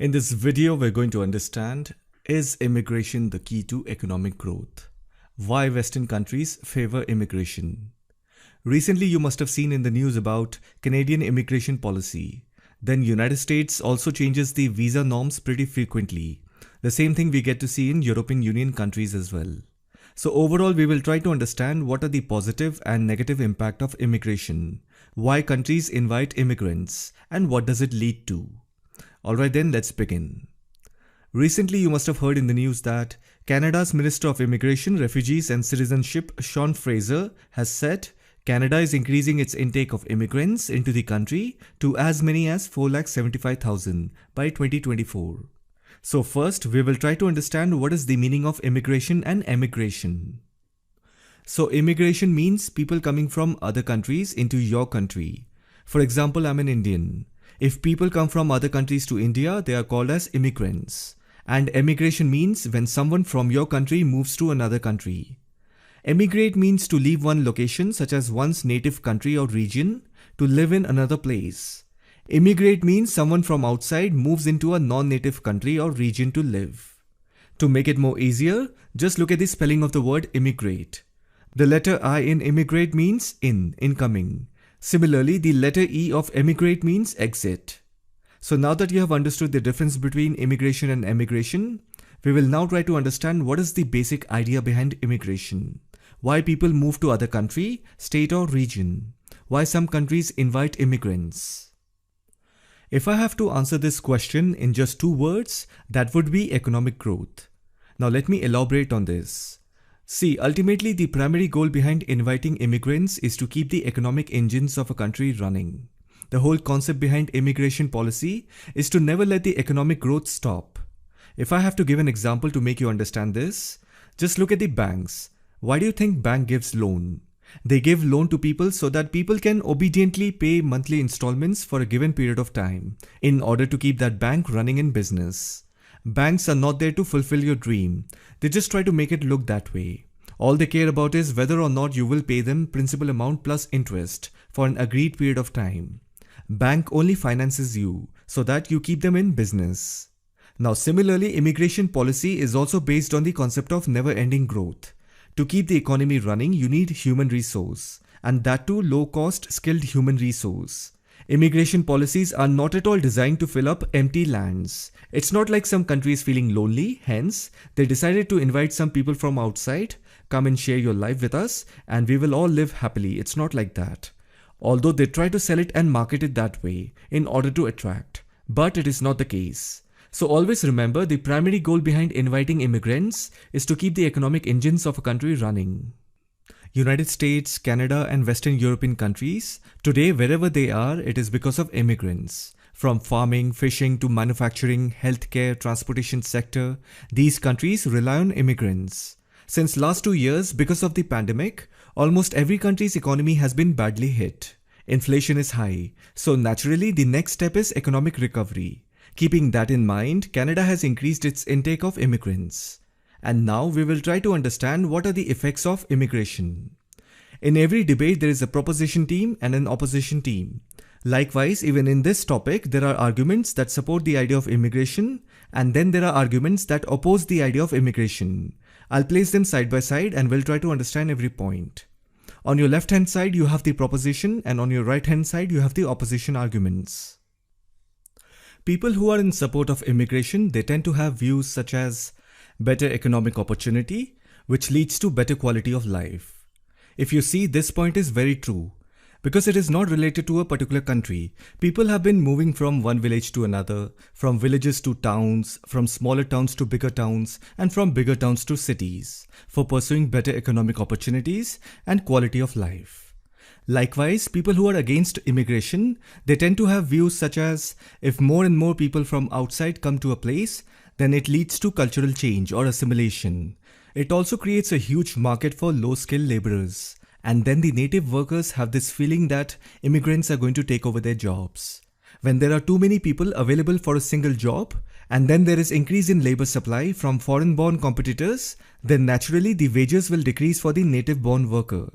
In this video, we're going to understand, is immigration the key to economic growth? Why Western countries favor immigration? Recently, you must have seen in the news about Canadian immigration policy. Then United States also changes the visa norms pretty frequently. The same thing we get to see in European Union countries as well. So overall, we will try to understand what are the positive and negative impact of immigration, why countries invite immigrants, and what does it lead to. Alright then, let's begin. Recently, you must have heard in the news that Canada's Minister of Immigration, Refugees and Citizenship, Sean Fraser, has said Canada is increasing its intake of immigrants into the country to as many as 475,000 by 2024. So first, we will try to understand what is the meaning of immigration and emigration. So immigration means people coming from other countries into your country. For example, I'm an Indian. If people come from other countries to India, they are called as immigrants. And emigration means when someone from your country moves to another country. Emigrate means to leave one location such as one's native country or region to live in another place. Immigrate means someone from outside moves into a non-native country or region to live. To make it more easier, just look at the spelling of the word immigrate. The letter I in immigrate means incoming. Similarly, the letter E of emigrate means exit. So now that you have understood the difference between immigration and emigration, we will now try to understand what is the basic idea behind immigration. Why people move to other country, state or region. Why some countries invite immigrants. If I have to answer this question in just 2 words, that would be economic growth. Now let me elaborate on this. See, ultimately the primary goal behind inviting immigrants is to keep the economic engines of a country running. The whole concept behind immigration policy is to never let the economic growth stop. If I have to give an example to make you understand this, just look at the banks. Why do you think bank gives loan? They give loan to people so that people can obediently pay monthly installments for a given period of time in order to keep that bank running in business. Banks are not there to fulfill your dream. They just try to make it look that way. All they care about is whether or not you will pay them principal amount plus interest for an agreed period of time. Bank only finances you so that you keep them in business. Now similarly, immigration policy is also based on the concept of never-ending growth. To keep the economy running, you need human resource, and that too low-cost skilled human resource. Immigration policies are not at all designed to fill up empty lands. It's not like some countries feeling lonely, hence they decided to invite some people from outside, come and share your life with us and we will all live happily. It's not like that. Although they try to sell it and market it that way in order to attract. But it is not the case. So always remember, the primary goal behind inviting immigrants is to keep the economic engines of a country running. United States, Canada and Western European countries, today wherever they are, it is because of immigrants. From farming, fishing to manufacturing, healthcare, transportation sector, these countries rely on immigrants. Since last 2 years, because of the pandemic, almost every country's economy has been badly hit. Inflation is high, so naturally the next step is economic recovery. Keeping that in mind, Canada has increased its intake of immigrants. And now we will try to understand what are the effects of immigration. In every debate, there is a proposition team and an opposition team. Likewise, even in this topic, there are arguments that support the idea of immigration, and then there are arguments that oppose the idea of immigration. I'll place them side by side and we'll try to understand every point. On your left hand side, you have the proposition, and on your right hand side, you have the opposition arguments. People who are in support of immigration, they tend to have views such as better economic opportunity, which leads to better quality of life. If you see, this point is very true. Because it is not related to a particular country, people have been moving from one village to another, from villages to towns, from smaller towns to bigger towns, and from bigger towns to cities, for pursuing better economic opportunities and quality of life. Likewise, people who are against immigration, they tend to have views such as, if more and more people from outside come to a place, then it leads to cultural change or assimilation. It also creates a huge market for low-skilled laborers. And then the native workers have this feeling that immigrants are going to take over their jobs. When there are too many people available for a single job, and then there is increase in labor supply from foreign-born competitors, then naturally the wages will decrease for the native-born worker.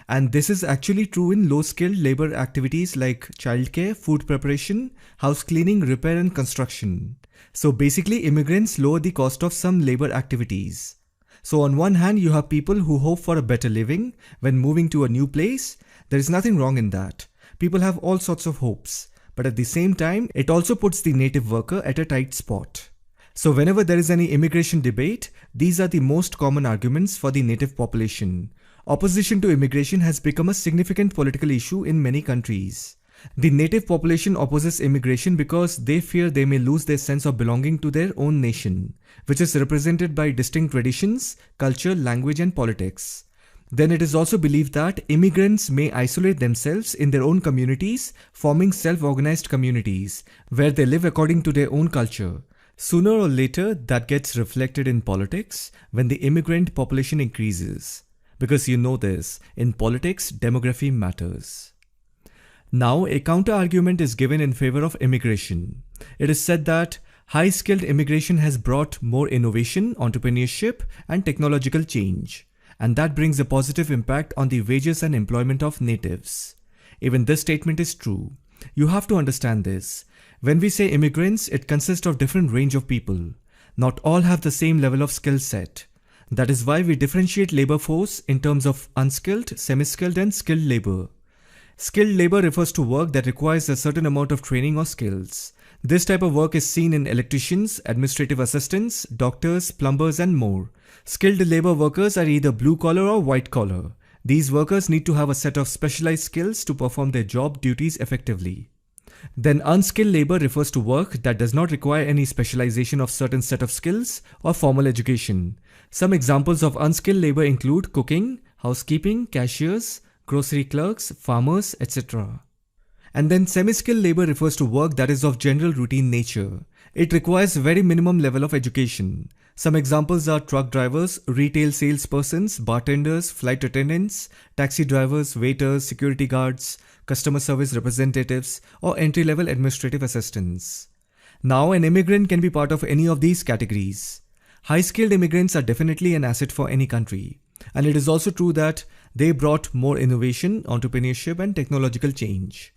And this is actually true in low-skilled labor activities like childcare, food preparation, house cleaning, repair and construction. So basically, immigrants lower the cost of some labor activities. So on one hand, you have people who hope for a better living when moving to a new place. There is nothing wrong in that. People have all sorts of hopes. But at the same time, it also puts the native worker at a tight spot. So whenever there is any immigration debate, these are the most common arguments for the native population. Opposition to immigration has become a significant political issue in many countries. The native population opposes immigration because they fear they may lose their sense of belonging to their own nation, which is represented by distinct traditions, culture, language and politics. Then it is also believed that immigrants may isolate themselves in their own communities, forming self-organized communities, where they live according to their own culture. Sooner or later, that gets reflected in politics when the immigrant population increases. Because you know this, in politics, demography matters. Now, a counter-argument is given in favor of immigration. It is said that high-skilled immigration has brought more innovation, entrepreneurship, and technological change. And that brings a positive impact on the wages and employment of natives. Even this statement is true. You have to understand this. When we say immigrants, it consists of different range of people. Not all have the same level of skill set. That is why we differentiate labor force in terms of unskilled, semi-skilled and skilled labor. Skilled labor refers to work that requires a certain amount of training or skills. This type of work is seen in electricians, administrative assistants, doctors, plumbers and more. Skilled labor workers are either blue collar or white collar. These workers need to have a set of specialized skills to perform their job duties effectively. Then unskilled labor refers to work that does not require any specialization of certain set of skills or formal education. Some examples of unskilled labor include cooking, housekeeping, cashiers, grocery clerks, farmers, etc. And then semi-skilled labor refers to work that is of general routine nature. It requires very minimum level of education. Some examples are truck drivers, retail salespersons, bartenders, flight attendants, taxi drivers, waiters, security guards, customer service representatives, or entry-level administrative assistants. Now, an immigrant can be part of any of these categories. High-skilled immigrants are definitely an asset for any country. And it is also true that they brought more innovation, entrepreneurship, and technological change.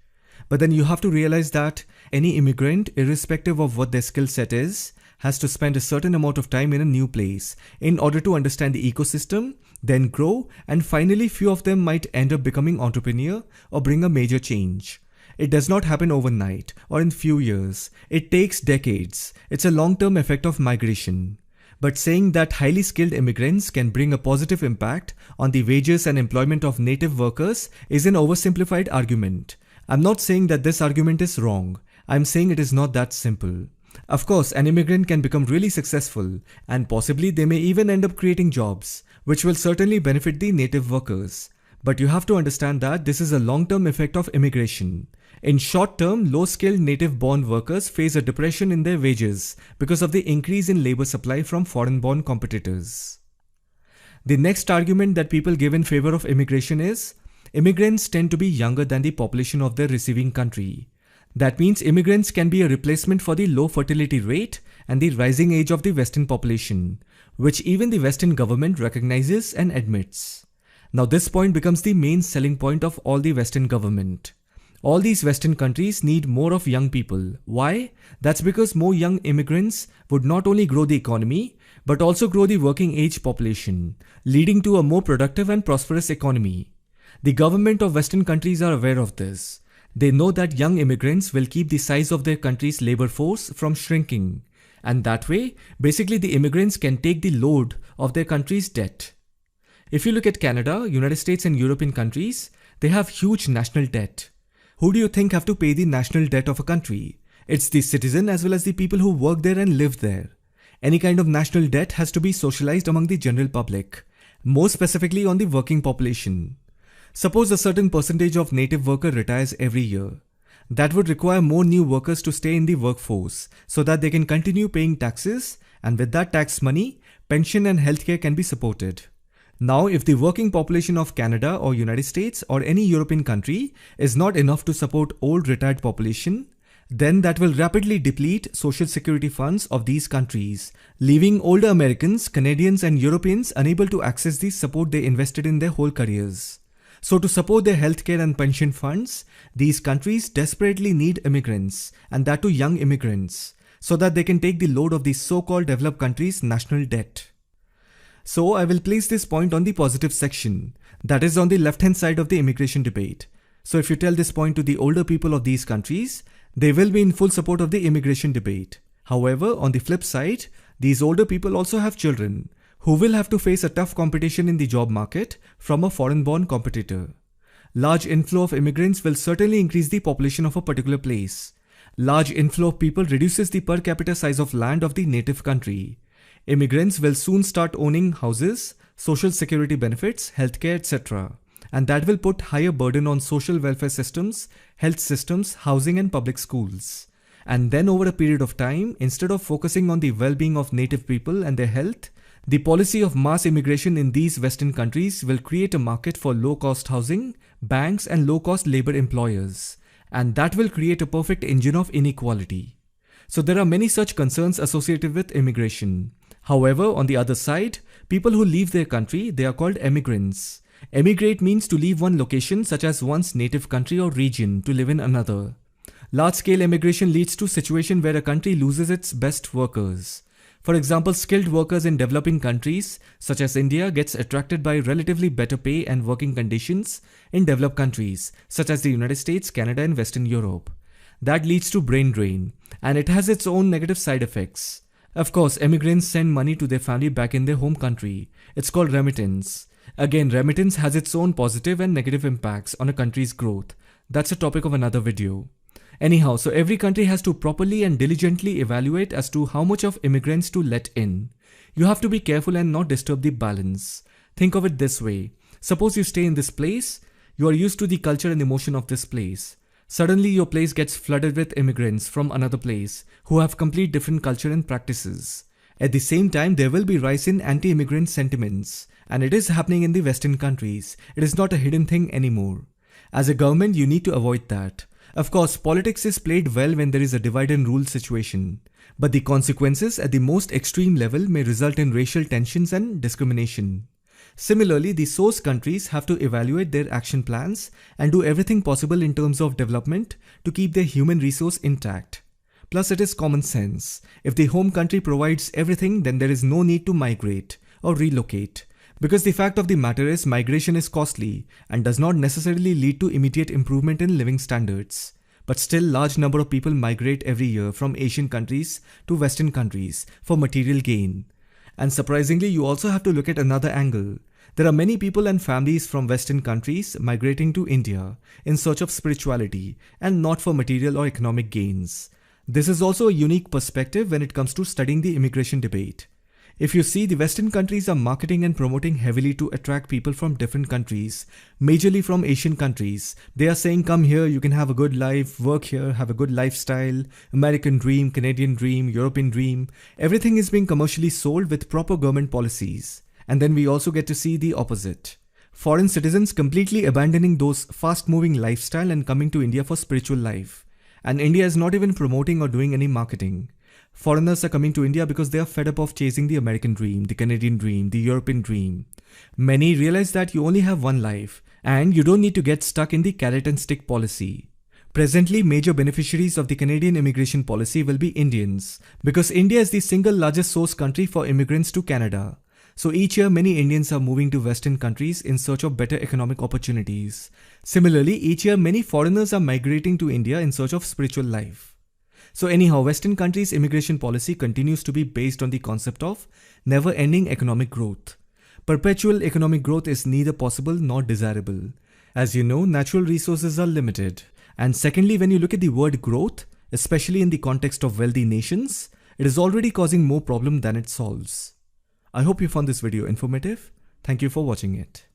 But then you have to realize that any immigrant, irrespective of what their skill set is, has to spend a certain amount of time in a new place in order to understand the ecosystem, then grow, and finally few of them might end up becoming entrepreneur or bring a major change. It does not happen overnight or in few years. It takes decades. It's a long-term effect of migration. But saying that highly skilled immigrants can bring a positive impact on the wages and employment of native workers is an oversimplified argument. I'm not saying that this argument is wrong. I'm saying it is not that simple. Of course, an immigrant can become really successful, and possibly they may even end up creating jobs, which will certainly benefit the native workers. But you have to understand that this is a long-term effect of immigration. In short term, low-skilled native-born workers face a depression in their wages because of the increase in labor supply from foreign-born competitors. The next argument that people give in favor of immigration is, immigrants tend to be younger than the population of their receiving country. That means immigrants can be a replacement for the low fertility rate and the rising age of the Western population, which even the Western government recognizes and admits. Now this point becomes the main selling point of all the Western government. All these Western countries need more of young people. Why? That's because more young immigrants would not only grow the economy, but also grow the working age population, leading to a more productive and prosperous economy. The government of Western countries are aware of this. They know that young immigrants will keep the size of their country's labor force from shrinking. And that way, basically the immigrants can take the load of their country's debt. If you look at Canada, United States and European countries, they have huge national debt. Who do you think have to pay the national debt of a country? It's the citizen as well as the people who work there and live there. Any kind of national debt has to be socialized among the general public, more specifically on the working population. Suppose a certain percentage of native worker retires every year. That would require more new workers to stay in the workforce so that they can continue paying taxes, and with that tax money, pension and healthcare can be supported. Now, if the working population of Canada or United States or any European country is not enough to support old retired population, then that will rapidly deplete social security funds of these countries, leaving older Americans, Canadians and Europeans unable to access the support they invested in their whole careers. So to support their healthcare and pension funds, these countries desperately need immigrants, and that too young immigrants, so that they can take the load of the so-called developed countries' national debt. So I will place this point on the positive section, that is on the left-hand side of the immigration debate. So if you tell this point to the older people of these countries, they will be in full support of the immigration debate. However, on the flip side, these older people also have children, who will have to face a tough competition in the job market from a foreign-born competitor. Large inflow of immigrants will certainly increase the population of a particular place. Large inflow of people reduces the per capita size of land of the native country. Immigrants will soon start owning houses, social security benefits, healthcare, etc. And that will put higher burden on social welfare systems, health systems, housing and public schools. And then over a period of time, instead of focusing on the well-being of native people and their health, the policy of mass immigration in these Western countries will create a market for low-cost housing, banks and low-cost labor employers. And that will create a perfect engine of inequality. So there are many such concerns associated with immigration. However, on the other side, people who leave their country, they are called emigrants. Emigrate means to leave one location such as one's native country or region to live in another. Large-scale immigration leads to a situation where a country loses its best workers. For example, skilled workers in developing countries such as India gets attracted by relatively better pay and working conditions in developed countries such as the United States, Canada and Western Europe. That leads to brain drain, and it has its own negative side effects. Of course, immigrants send money to their family back in their home country. It's called remittance. Again, remittance has its own positive and negative impacts on a country's growth. That's a topic of another video. Anyhow, so every country has to properly and diligently evaluate as to how much of immigrants to let in. You have to be careful and not disturb the balance. Think of it this way. Suppose you stay in this place, you are used to the culture and emotion of this place. Suddenly your place gets flooded with immigrants from another place who have complete different culture and practices. At the same time, there will be rise in anti-immigrant sentiments, and it is happening in the Western countries. It is not a hidden thing anymore. As a government, you need to avoid that. Of course, politics is played well when there is a divide and rule situation, but the consequences at the most extreme level may result in racial tensions and discrimination. Similarly, the source countries have to evaluate their action plans and do everything possible in terms of development to keep their human resource intact. Plus, it is common sense. If the home country provides everything, then there is no need to migrate or relocate. Because the fact of the matter is migration is costly and does not necessarily lead to immediate improvement in living standards. But still, large number of people migrate every year from Asian countries to Western countries for material gain. And surprisingly, you also have to look at another angle. There are many people and families from Western countries migrating to India in search of spirituality and not for material or economic gains. This is also a unique perspective when it comes to studying the immigration debate. If you see, the Western countries are marketing and promoting heavily to attract people from different countries, majorly from Asian countries. They are saying, come here, you can have a good life, work here, have a good lifestyle, American dream, Canadian dream, European dream. Everything is being commercially sold with proper government policies. And then we also get to see the opposite. Foreign citizens completely abandoning those fast-moving lifestyle and coming to India for spiritual life. And India is not even promoting or doing any marketing. Foreigners are coming to India because they are fed up of chasing the American dream, the Canadian dream, the European dream. Many realize that you only have one life and you don't need to get stuck in the carrot and stick policy. Presently, major beneficiaries of the Canadian immigration policy will be Indians because India is the single largest source country for immigrants to Canada. So each year, many Indians are moving to Western countries in search of better economic opportunities. Similarly, each year, many foreigners are migrating to India in search of spiritual life. So anyhow, Western countries' immigration policy continues to be based on the concept of never-ending economic growth. Perpetual economic growth is neither possible nor desirable. As you know, natural resources are limited. And secondly, when you look at the word growth, especially in the context of wealthy nations, it is already causing more problem than it solves. I hope you found this video informative. Thank you for watching it.